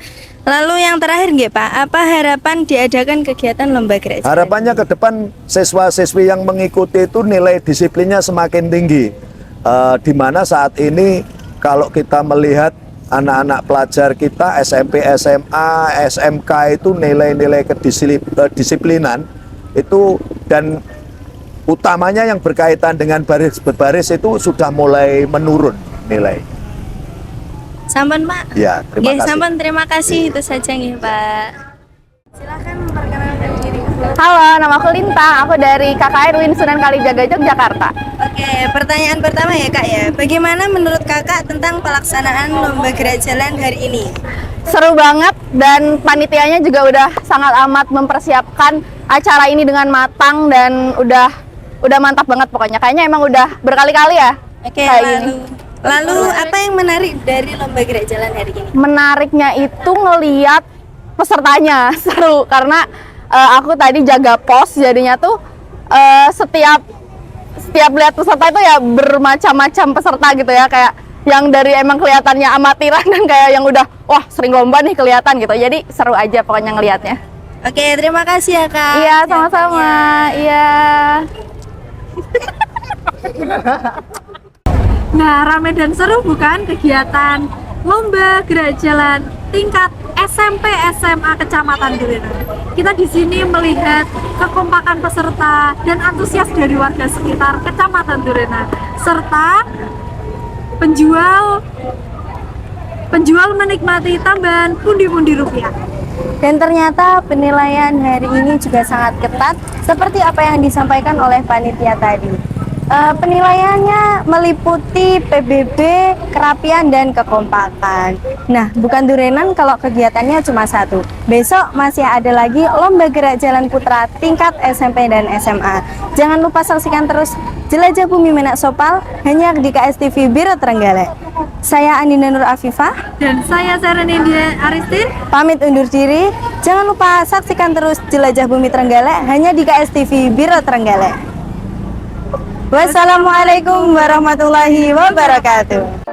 [SPEAKER 11] Lalu yang terakhir nggih Pak, apa harapan diadakan kegiatan lomba gerak jalan?
[SPEAKER 15] Harapannya ke depan siswa-siswi yang mengikuti itu nilai disiplinnya semakin tinggi. Di mana saat ini kalau kita melihat anak-anak pelajar kita SMP, SMA, SMK itu nilai-nilai kedisiplinan itu, dan utamanya yang berkaitan dengan baris berbaris itu sudah mulai menurun nilai.
[SPEAKER 11] Sampun Pak.
[SPEAKER 15] Ya, terima kasih.
[SPEAKER 11] Sampun, terima kasih. Itu saja nggih Pak. Silakan memperkenalkan diri.
[SPEAKER 16] Halo, nama aku Lintang. Aku dari KKN UIN Sunan Kalijaga, Yogyakarta.
[SPEAKER 11] Oke, pertanyaan pertama ya Kak ya. Bagaimana menurut Kakak tentang pelaksanaan lomba gerak jalan hari ini?
[SPEAKER 16] Seru banget, dan panitianya juga udah sangat amat mempersiapkan acara ini dengan matang, dan udah mantap banget pokoknya. Kayaknya emang udah berkali-kali ya.
[SPEAKER 11] Oke, lalu apa yang menarik dari lomba gerak jalan hari ini?
[SPEAKER 16] Menariknya itu ngeliat pesertanya. Seru karena aku tadi jaga pos, jadinya tuh setiap lihat peserta itu ya bermacam-macam peserta gitu ya, kayak yang dari emang kelihatannya amatiran dan kayak yang udah wah sering lomba nih kelihatan gitu. Jadi seru aja pokoknya ngelihatnya.
[SPEAKER 11] Oke, terima kasih ya Kak.
[SPEAKER 16] Iya, sama-sama. Iya.
[SPEAKER 12] Nah, rame dan seru bukan kegiatan lomba gerak jalan tingkat SMP SMA Kecamatan Durenan. Kita di sini melihat kekompakan peserta dan antusias dari warga sekitar Kecamatan Durenan, serta penjual menikmati tambahan pundi-pundi rupiah.
[SPEAKER 11] Dan ternyata penilaian hari ini juga sangat ketat seperti apa yang disampaikan oleh panitia tadi. Penilaiannya meliputi PBB, kerapian, dan kekompakan. Nah, bukan Durenan kalau kegiatannya cuma satu. Besok masih ada lagi lomba gerak jalan putra tingkat SMP dan SMA. Jangan lupa saksikan terus Jelajah Bumi Menak Sopal hanya di KSTV Biro Trenggalek. Saya Andina Nur Afifah
[SPEAKER 12] dan saya Seren India Aristin
[SPEAKER 11] pamit undur diri. Jangan lupa saksikan terus Jelajah Bumi Trenggalek hanya di KSTV Biro Trenggalek. Wassalamualaikum warahmatullahi wabarakatuh.